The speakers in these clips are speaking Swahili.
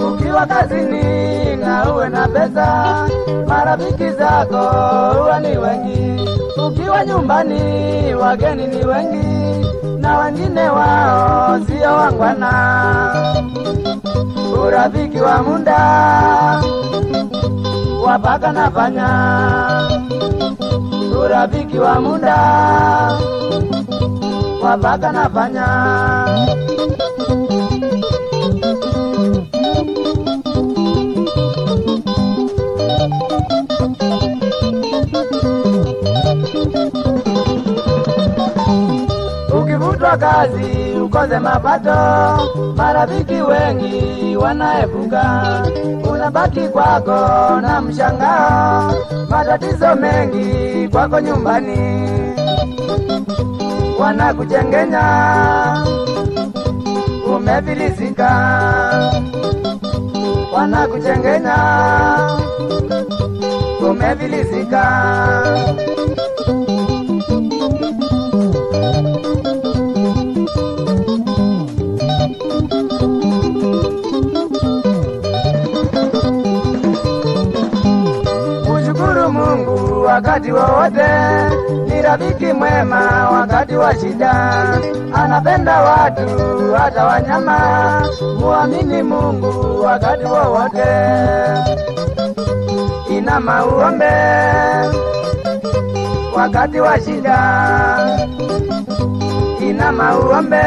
Ukiwa kazini na uwe na pesa, marafiki zako huwa ni wengi. Ukiwa nyumbani wageni ni wengi, na wengine wao sio wangwana. Urafiki wa muda wapaka nafanya, urafiki wa muda wapaka nafanya. Ukivutwa kazi ukose mapato, marafiki wengi wanaepuka. Unabaki kwako na mshangao, matatizo mengi kwako nyumbani. Wanakuchengenya, umefilisika. Wanakuchengenya, umefilisika. Mungu wakati wowote, ni rafiki mwema wakati wa shida. Anapenda watu hata wanyama, muamini Mungu wakati wowote. Inama uombe wakati wa shida, inama uombe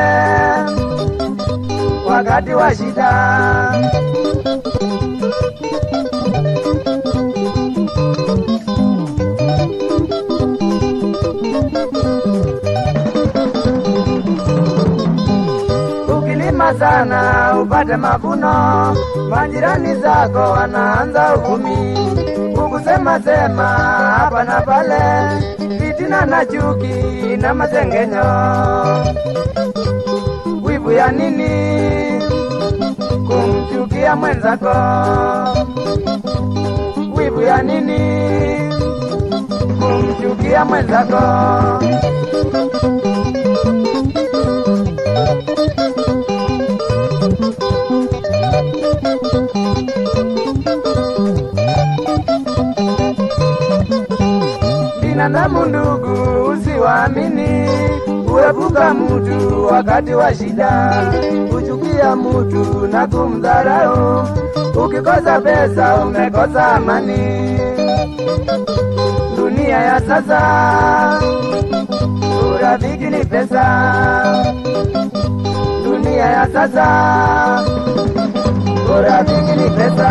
wakati wa shida. Ukilima sana upate mavuno, majirani zako wanaanza uvumi. Ukusema sema hapa na pale, fitina na chuki na masengenyo. Wivu ya nini kumchukia mwenzako? Wivu ya nini kumchukia mwenzako? Binadamu ndugu usiwaamini, uepuka mtu wakati wa shida, kuchukia mtu na kumdharau. Ukikosa pesa umekosa amani. Dunia ya sasa urafiki ni pesa. Dunia ya sasa urafiki ni pesa.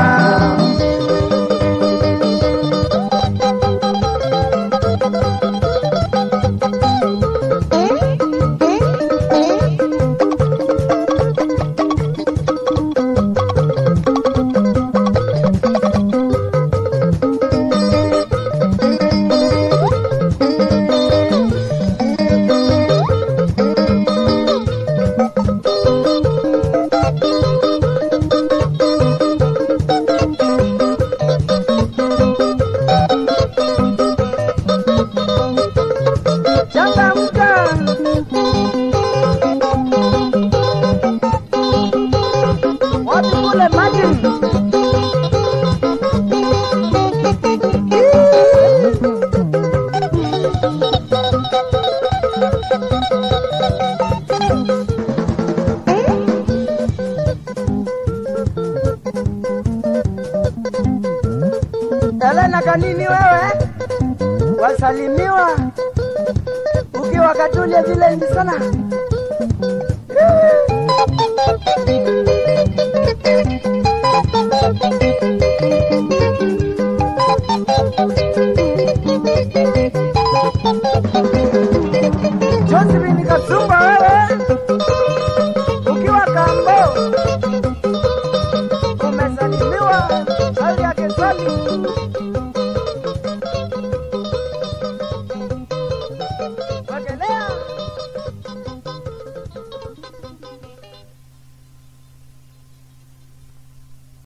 Elena kanini wewe? Wasalimiwa ukiwa Katulia vile hivi sana.